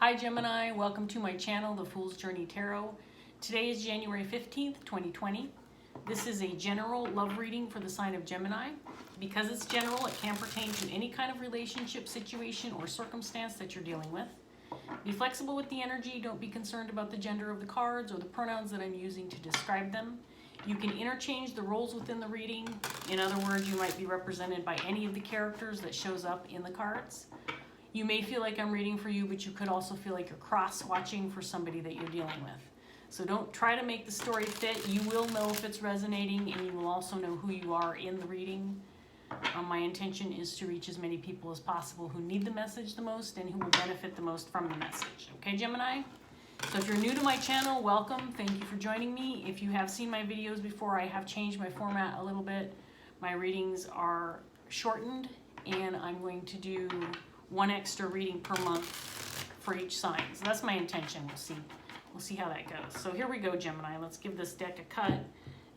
Hi Gemini, welcome to my channel, The Fool's Journey Tarot. Today is January 15th, 2020. This is a general love reading for the sign of Gemini. Because it's general, it can pertain to any kind of relationship, situation, or circumstance that you're dealing with. Be flexible with the energy. Don't be concerned about the gender of the cards or the pronouns that I'm using to describe them. You can interchange the roles within the reading. In other words, you might be represented by any of the characters that shows up in the cards. You may feel like I'm reading for you, but you could also feel like you're cross-watching for somebody that you're dealing with. So don't try to make the story fit. You will know if it's resonating, and you will also know who you are in the reading. My intention is to reach as many people as possible who need the message the most and who will benefit the most from the message. Okay, Gemini? So if you're new to my channel, welcome. Thank you for joining me. If you have seen my videos before, I have changed my format a little bit. My readings are shortened, and I'm going to do one extra reading per month for each sign. So that's my intention. We'll see how that goes. So here we go, Gemini. Let's give this deck a cut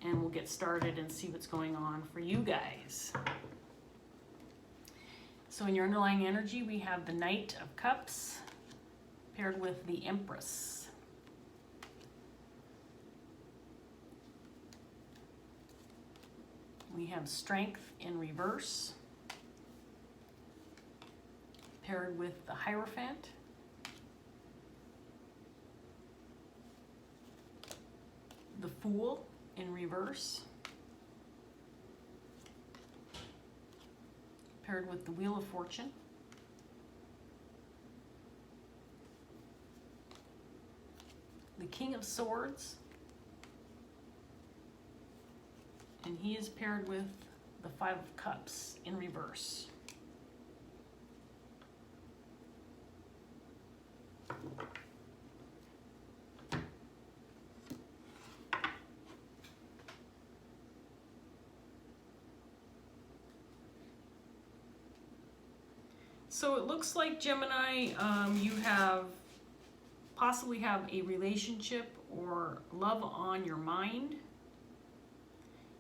and we'll get started and see what's going on for you guys. So in your underlying energy, we have the Knight of Cups paired with the Empress. We have Strength in reverse paired with the Hierophant. The Fool in reverse paired with the Wheel of Fortune. The King of Swords, and he is paired with the Five of Cups in reverse. So it looks like, Gemini, you possibly have a relationship or love on your mind.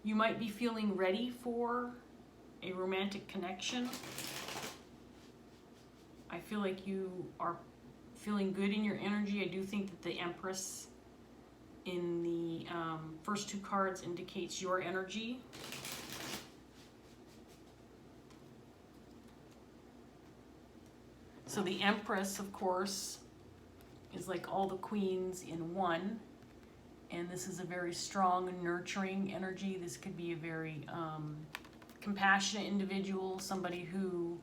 You might be feeling ready for a romantic connection. I feel like you are feeling good in your energy. I do think that the Empress in the first two cards indicates your energy. So the Empress, of course, is like all the queens in one. And this is a very strong and nurturing energy. This could be a very compassionate individual, somebody who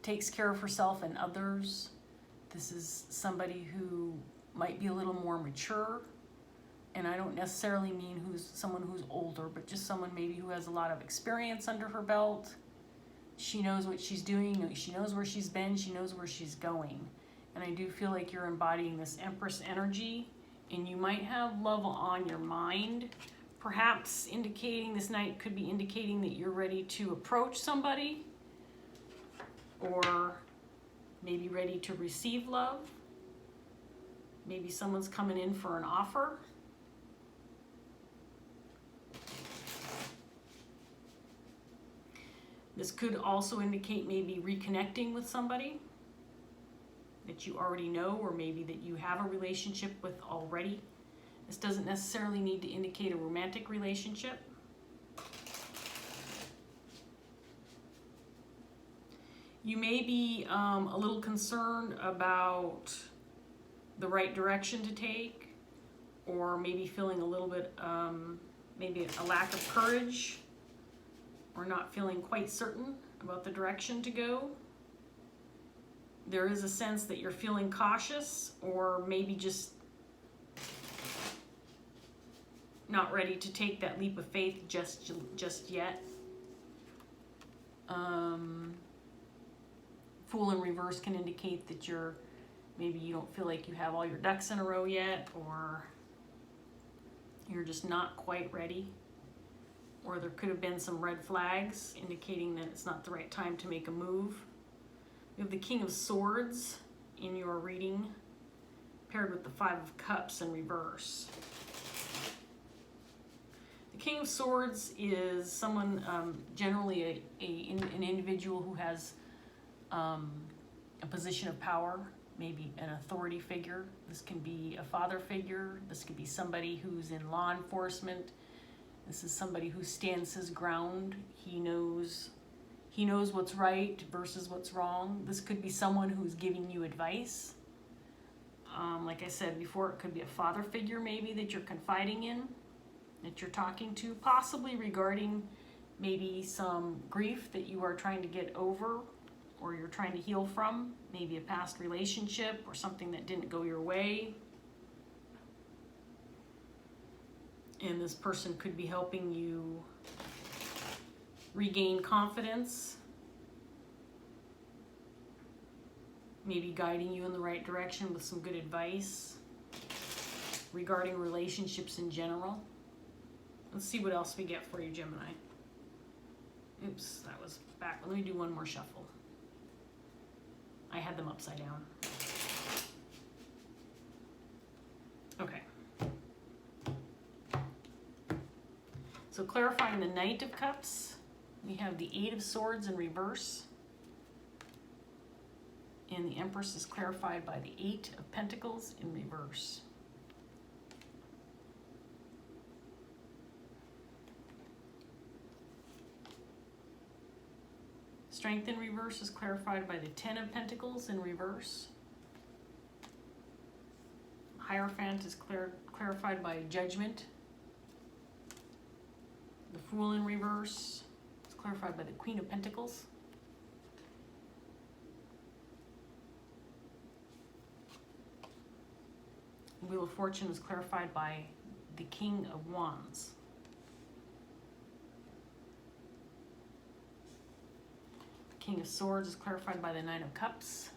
takes care of herself and others. This is somebody who might be a little more mature. And I don't necessarily mean someone who's older, but just someone maybe who has a lot of experience under her belt. She knows what she's doing. She knows where she's been. She knows where she's going. And I do feel like you're embodying this Empress energy. And you might have love on your mind. Perhaps indicating, this night could be indicating that you're ready to approach somebody. Or maybe ready to receive love. Maybe someone's coming in for an offer. This could also indicate maybe reconnecting with somebody that you already know, or maybe that you have a relationship with already. This doesn't necessarily need to indicate a romantic relationship. You may be a little concerned about the right direction to take, or maybe feeling a little bit, maybe a lack of courage, or not feeling quite certain about the direction to go. There is a sense that you're feeling cautious, or maybe just not ready to take that leap of faith just yet. Fool in reverse can indicate that maybe you don't feel like you have all your ducks in a row yet, or you're just not quite ready. Or there could have been some red flags indicating that it's not the right time to make a move. We have the King of Swords in your reading, paired with the Five of Cups in reverse. The King of Swords is someone, generally an individual who has a position of power maybe an authority figure. This can be a father figure. This could be somebody who's in law enforcement. This is somebody who stands his ground. He knows what's right versus what's wrong. This could be someone who's giving you advice. Like I said before, it could be a father figure maybe that you're confiding in, that you're talking to, possibly regarding maybe some grief that you are trying to get over or you're trying to heal from, maybe a past relationship or something that didn't go your way. And this person could be helping you regain confidence, maybe guiding you in the right direction with some good advice regarding relationships in general. Let's see what else we get for you, Gemini. Oops, that was back. Let me do one more shuffle. I had them upside down. Okay. So clarifying the Knight of Cups, we have the Eight of Swords in reverse. And the Empress is clarified by the Eight of Pentacles in reverse. Strength in reverse is clarified by the Ten of Pentacles in reverse. Hierophant is clarified by Judgment. The Fool in reverse is clarified by the Queen of Pentacles. Wheel of Fortune is clarified by the King of Wands. King of Swords is clarified by the Nine of Cups.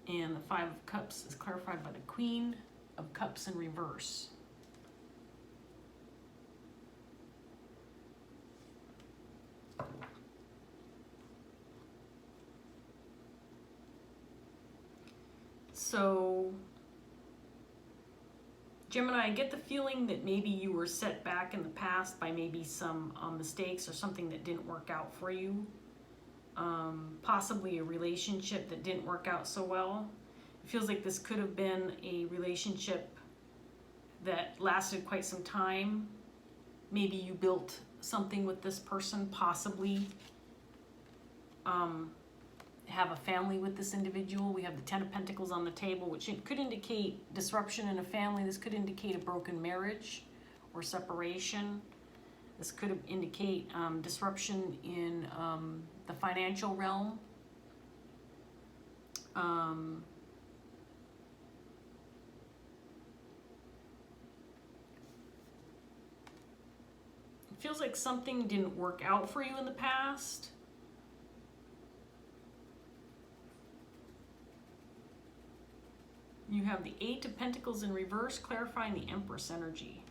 And the Five of Cups is clarified by the Queen of Cups in reverse. So, Gemini, I get the feeling that maybe you were set back in the past by maybe some mistakes or something that didn't work out for you. Possibly a relationship that didn't work out so well. It feels like this could have been a relationship that lasted quite some time. Maybe you built something with this person, possibly have a family with this individual. We have the Ten of Pentacles on the table, which it could indicate disruption in a family. This could indicate a broken marriage or separation. This could indicate disruption in the financial realm. It feels like something didn't work out for you in the past. You have the Eight of Pentacles in reverse, clarifying the Empress energy.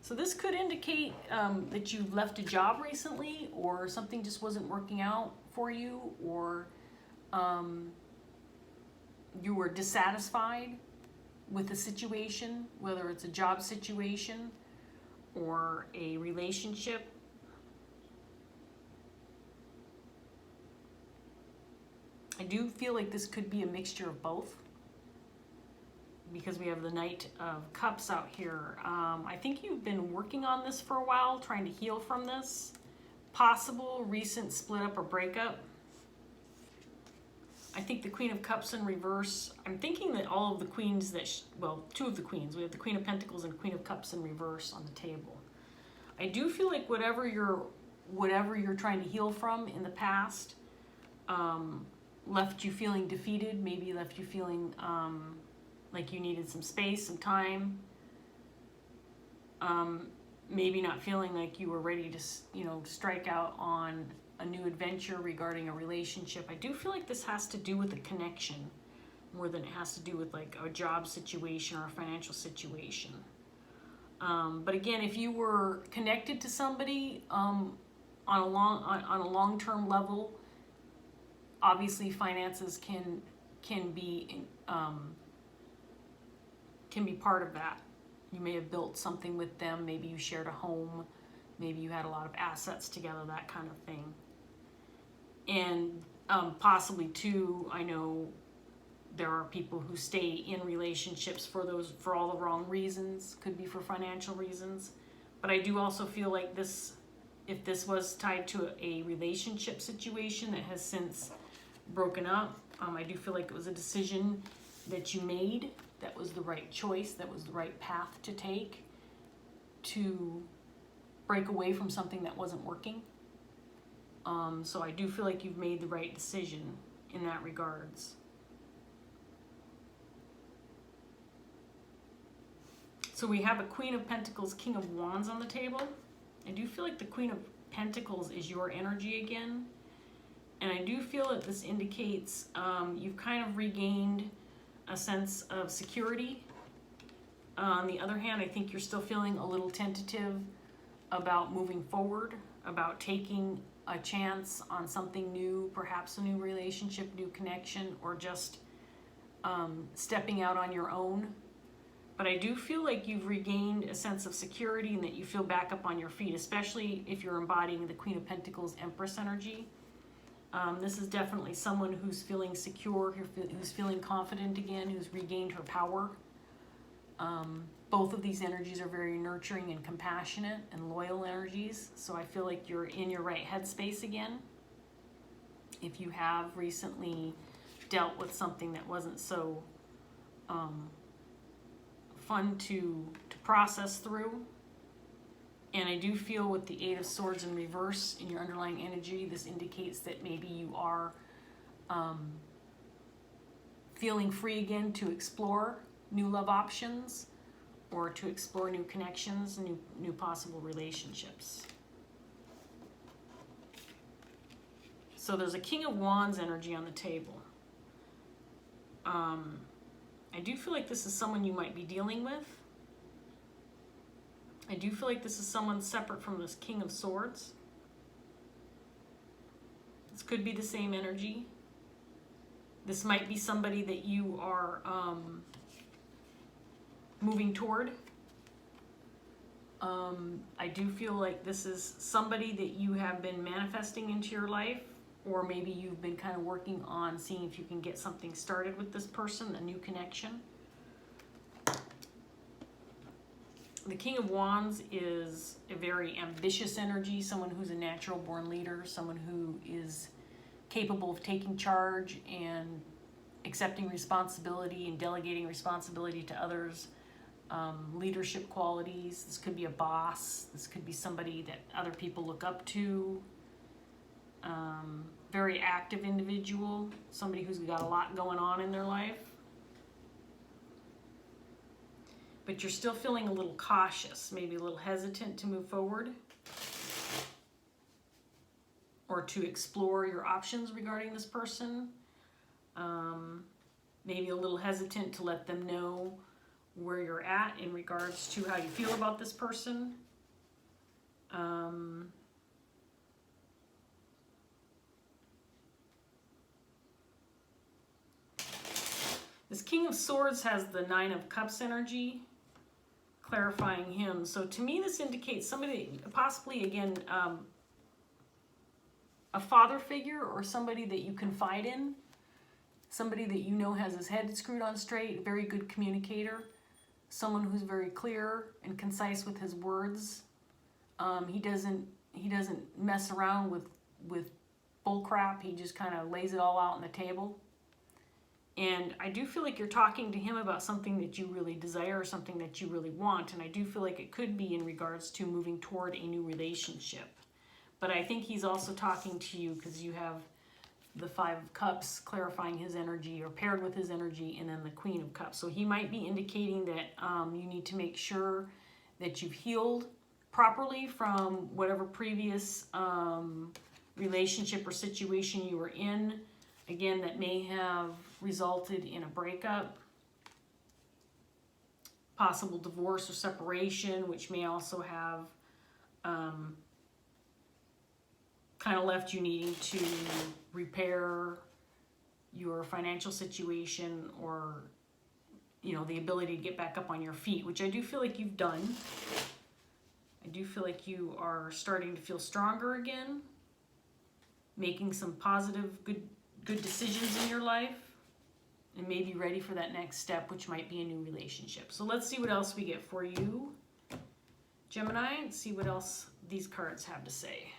So this could indicate that you left a job recently, or something just wasn't working out for you, or you were dissatisfied with the situation, whether it's a job situation or a relationship. I do feel like this could be a mixture of both, because we have the Knight of Cups out here. I think you've been working on this for a while, trying to heal from this. Possible recent split up or breakup. I think the Queen of Cups in reverse. I'm thinking that all of the queens well, two of the queens. We have the Queen of Pentacles and Queen of Cups in reverse on the table. I do feel like whatever you're trying to heal from in the past left you feeling defeated, maybe left you feeling like you needed some space, some time. Maybe not feeling like you were ready to, strike out on a new adventure regarding a relationship. I do feel like this has to do with a connection more than it has to do with like a job situation or a financial situation. But again, if you were connected to somebody on a long-term level, obviously finances can be part of that. You may have built something with them. Maybe you shared a home. Maybe you had a lot of assets together, that kind of thing. And possibly too, I know there are people who stay in relationships for all the wrong reasons. Could be for financial reasons. But I do also feel like this, if this was tied to a relationship situation that has since broken up, I do feel like it was a decision that you made that was the right choice, that was the right path to take to break away from something that wasn't working. So I do feel like you've made the right decision in that regards. So we have a Queen of Pentacles, King of Wands on the table. I do feel like the Queen of Pentacles is your energy again. And I do feel that this indicates you've kind of regained a sense of security. On the other hand, I think you're still feeling a little tentative about moving forward, about taking a chance on something new, perhaps a new relationship, new connection, or just stepping out on your own. But I do feel like you've regained a sense of security and that you feel back up on your feet, especially if you're embodying the Queen of Pentacles Empress energy. This is definitely someone who's feeling secure, who's feeling confident again, who's regained her power. Both of these energies are very nurturing and compassionate and loyal energies. So I feel like you're in your right headspace again. If you have recently dealt with something that wasn't so fun to process through. And I do feel with the Eight of Swords in reverse in your underlying energy, this indicates that maybe you are feeling free again to explore new love options or to explore new connections, new possible relationships. So there's a King of Wands energy on the table. I do feel like this is someone you might be dealing with. I do feel like this is someone separate from this King of Swords. This could be the same energy. This might be somebody that you are moving toward. I do feel like this is somebody that you have been manifesting into your life, or maybe you've been kind of working on seeing if you can get something started with this person, a new connection. The King of Wands is a very ambitious energy, someone who's a natural born leader, someone who is capable of taking charge and accepting responsibility and delegating responsibility to others. Leadership qualities. This could be a boss. This could be somebody that other people look up to. Very active individual, somebody who's got a lot going on in their life. But you're still feeling a little cautious, maybe a little hesitant to move forward or to explore your options regarding this person. Maybe a little hesitant to let them know where you're at in regards to how you feel about this person. This King of Swords has the Nine of Cups energy, clarifying him. So to me, this indicates somebody, possibly again, a father figure or somebody that you confide in, somebody that you know has his head screwed on straight, a very good communicator, someone who's very clear and concise with his words. He doesn't mess around with bull crap. He just kind of lays it all out on the table. And I do feel like you're talking to him about something that you really desire or something that you really want. And I do feel like it could be in regards to moving toward a new relationship. But I think he's also talking to you because you have the Five of Cups clarifying his energy or paired with his energy, and then the Queen of Cups. So he might be indicating that you need to make sure that you've healed properly from whatever previous relationship or situation you were in. Again, that may have resulted in a breakup, possible divorce or separation, which may also have kind of left you needing to repair your financial situation or, you know, the ability to get back up on your feet, which I do feel like you've done. I do feel like you are starting to feel stronger again, making some positive, good decisions in your life, and maybe ready for that next step, which might be a new relationship. So let's see what else we get for you, Gemini, and see what else these cards have to say.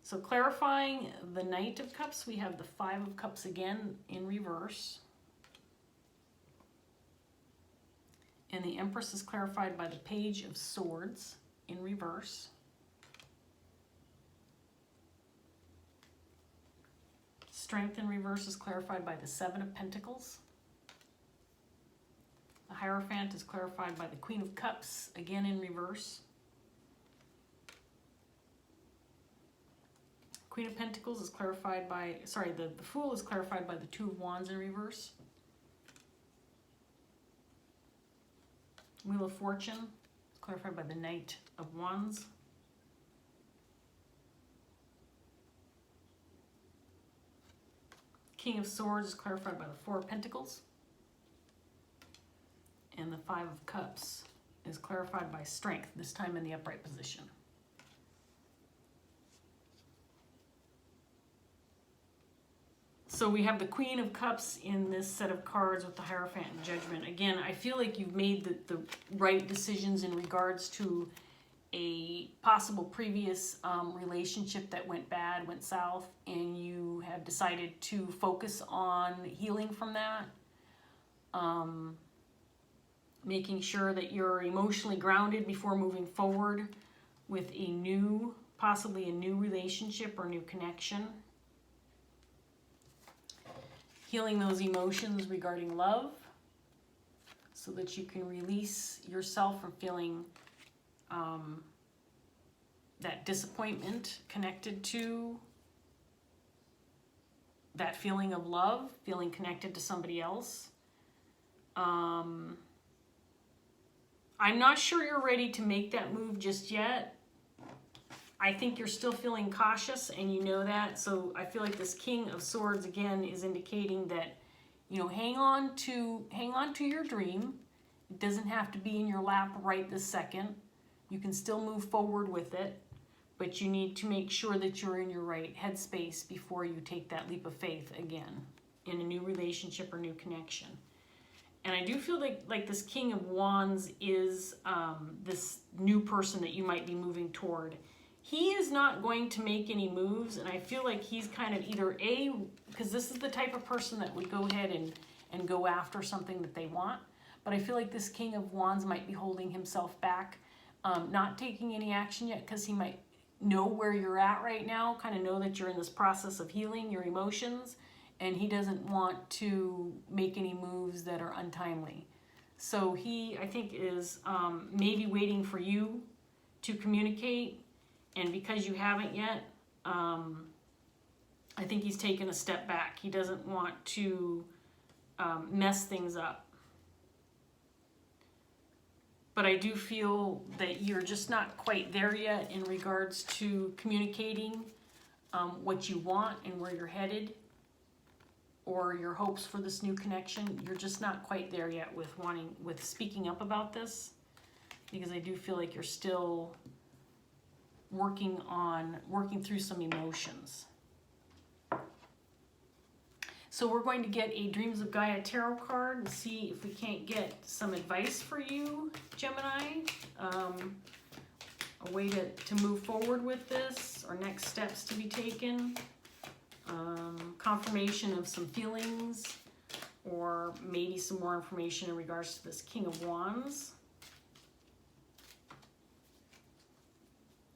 So clarifying the Knight of Cups, we have the Five of Cups again in reverse. And the Empress is clarified by the Page of Swords in reverse. Strength in reverse is clarified by the Seven of Pentacles. The Hierophant is clarified by the Queen of Cups, again in reverse. Queen of Pentacles is clarified by, the Fool is clarified by the Two of Wands in reverse. Wheel of Fortune is clarified by the Knight of Wands. King of Swords is clarified by the Four of Pentacles. And the Five of Cups is clarified by Strength, this time in the upright position. So we have the Queen of Cups in this set of cards with the Hierophant and Judgment. Again, I feel like you've made the right decisions in regards to a possible previous relationship that went bad, went south, and you have decided to focus on healing from that. Making sure that you're emotionally grounded before moving forward with a new, possibly a new relationship or new connection. Healing those emotions regarding love so that you can release yourself from feeling that disappointment connected to that feeling of love, feeling connected to somebody else. I'm not sure you're ready to make that move just yet. I think you're still feeling cautious, and you know that. So I feel like this King of Swords again is indicating that, you know, hang on to your dream. It doesn't have to be in your lap right this second. You can still move forward with it, but you need to make sure that you're in your right headspace before you take that leap of faith again in a new relationship or new connection. And I do feel like this King of Wands is this new person that you might be moving toward. He is not going to make any moves, and I feel like he's kind of either because this is the type of person that would go ahead and go after something that they want, but I feel like this King of Wands might be holding himself back, not taking any action yet, because he might know where you're at right now, kind of know that you're in this process of healing your emotions, and he doesn't want to make any moves that are untimely. So he, I think, is maybe waiting for you to communicate. And because you haven't yet, I think he's taken a step back. He doesn't want to mess things up. But I do feel that you're just not quite there yet in regards to communicating what you want and where you're headed, or your hopes for this new connection. You're just not quite there yet with speaking up about this, because I do feel like you're still working through some emotions. So we're going to get a Dreams of Gaia tarot card and see if we can't get some advice for you, Gemini. A way to move forward with this, or next steps to be taken. Confirmation of some feelings, or maybe some more information in regards to this King of Wands.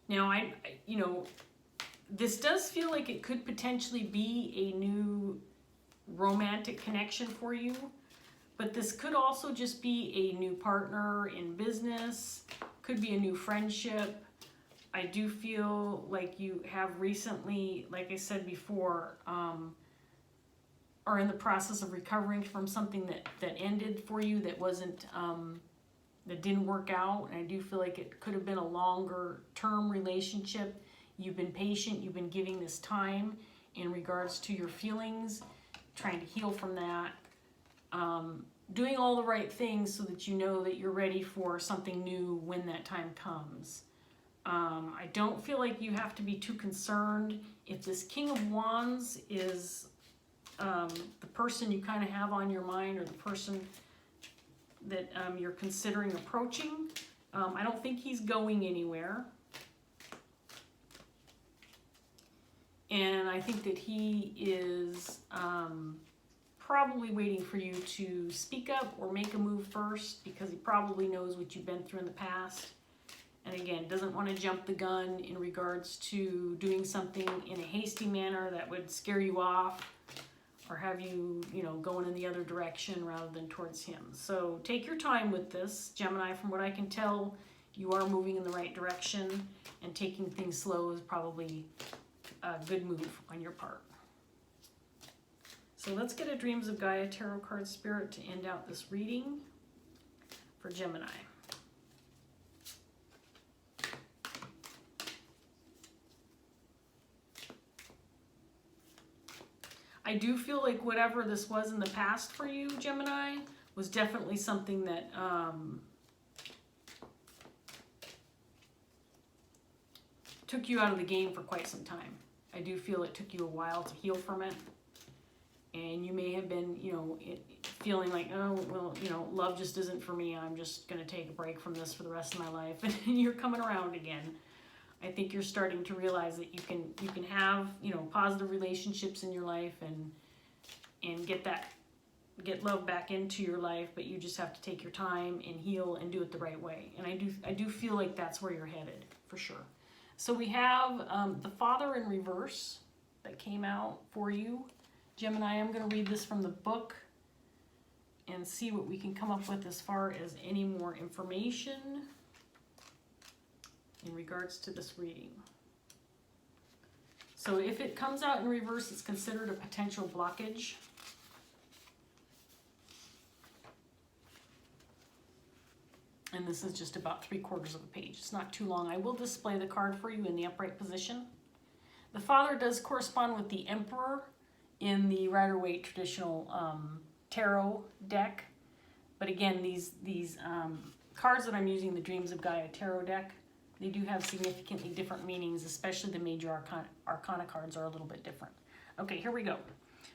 Now, this does feel like it could potentially be a new romantic connection for you, but this could also just be a new partner in business, could be a new friendship. I do feel like you have recently, like I said before, are in the process of recovering from something that ended for you, that wasn't that didn't work out. And I do feel like it could have been a longer term relationship. You've been patient, you've been giving this time in regards to your feelings, trying to heal from that, doing all the right things so that you know that you're ready for something new when that time comes. I don't feel like you have to be too concerned. If this King of Wands is the person you kind of have on your mind, or the person that you're considering approaching, I don't think he's going anywhere. And I think that he is probably waiting for you to speak up or make a move first, because he probably knows what you've been through in the past. And again, doesn't want to jump the gun in regards to doing something in a hasty manner that would scare you off, or have you, going in the other direction rather than towards him. So take your time with this, Gemini. From what I can tell, you are moving in the right direction, and taking things slow is probably a good move on your part. So let's get a Dreams of Gaia Tarot card spirit to end out this reading for Gemini. I do feel like whatever this was in the past for you, Gemini, was definitely something that took you out of the game for quite some time. I do feel it took you a while to heal from it. And you may have been, feeling like, oh, well, love just isn't for me. I'm just going to take a break from this for the rest of my life. And you're coming around again. I think you're starting to realize that you can have, positive relationships in your life and get love back into your life, but you just have to take your time and heal and do it the right way. And I do feel like that's where you're headed, for sure. So we have the Father in reverse that came out for you, Gemini. I'm going to read this from the book and see what we can come up with as far as any more information in regards to this reading. So if it comes out in reverse, it's considered a potential blockage. And this is just about 3/4 of a page. It's not too long. I will display the card for you in the upright position. The Father does correspond with the Emperor in the Rider-Waite traditional tarot deck. But again, these cards that I'm using, the Dreams of Gaia tarot deck, they do have significantly different meanings, especially the major arcana cards are a little bit different. Okay, here we go.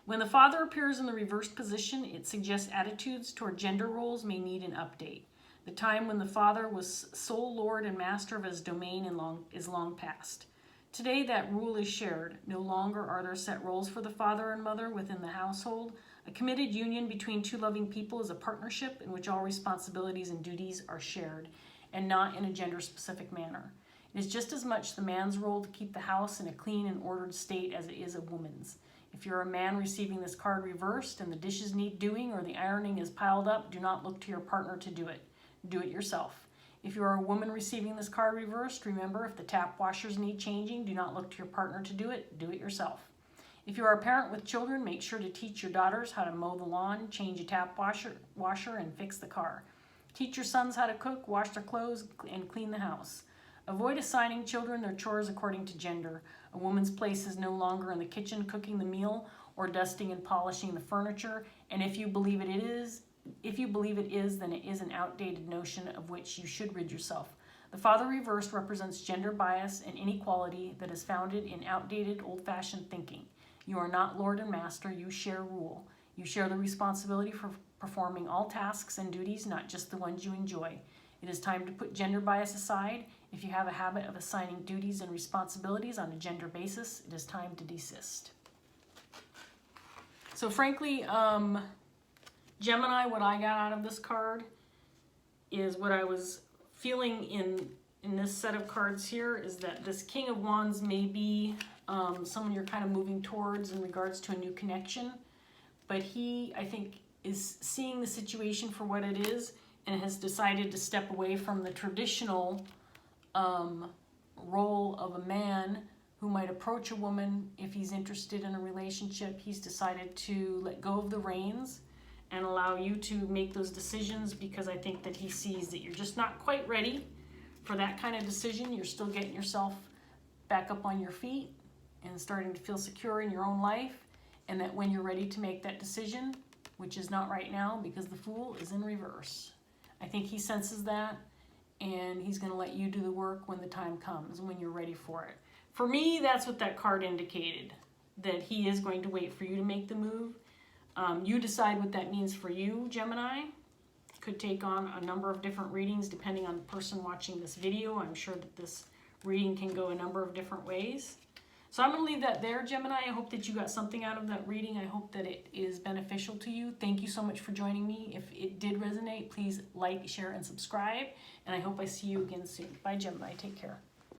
When the Father appears in the reversed position, it suggests attitudes toward gender roles may need an update. The time when the Father was sole lord and master of his domain is long past. Today that rule is shared. No longer are there set roles for the father and mother within the household. A committed union between two loving people is a partnership in which all responsibilities and duties are shared, and not in a gender-specific manner. It is just as much the man's role to keep the house in a clean and ordered state as it is a woman's. If you're a man receiving this card reversed and the dishes need doing or the ironing is piled up, do not look to your partner to do it. Do it yourself. If you are a woman receiving this card reversed, remember, if the tap washers need changing, do not look to your partner to do it yourself. If you are a parent with children, make sure to teach your daughters how to mow the lawn, change a tap washer, and fix the car. Teach your sons how to cook, wash their clothes, and clean the house. Avoid assigning children their chores according to gender. A woman's place is no longer in the kitchen cooking the meal or dusting and polishing the furniture, and if you believe it is, then it is an outdated notion of which you should rid yourself. The Father reversed represents gender bias and inequality that is founded in outdated, old-fashioned thinking. You are not Lord and Master, you share rule. You share the responsibility for performing all tasks and duties, not just the ones you enjoy. It is time to put gender bias aside. If you have a habit of assigning duties and responsibilities on a gender basis, it is time to desist. So frankly, Gemini, what I got out of this card is what I was feeling in this set of cards here, is that this King of Wands may be someone you're kind of moving towards in regards to a new connection. But he, I think, is seeing the situation for what it is and has decided to step away from the traditional role of a man who might approach a woman if he's interested in a relationship. He's decided to let go of the reins and allow you to make those decisions, because I think that he sees that you're just not quite ready for that kind of decision. You're still getting yourself back up on your feet and starting to feel secure in your own life, and that when you're ready to make that decision, which is not right now because the Fool is in reverse, I think he senses that, and he's going to let you do the work when the time comes, when you're ready for it. For me, that's what that card indicated, that he is going to wait for you to make the move. You decide what that means for you, Gemini. Could take on a number of different readings depending on the person watching this video. I'm sure that this reading can go a number of different ways. So I'm going to leave that there, Gemini. I hope that you got something out of that reading. I hope that it is beneficial to you. Thank you so much for joining me. If it did resonate, please like, share, and subscribe. And I hope I see you again soon. Bye, Gemini. Take care.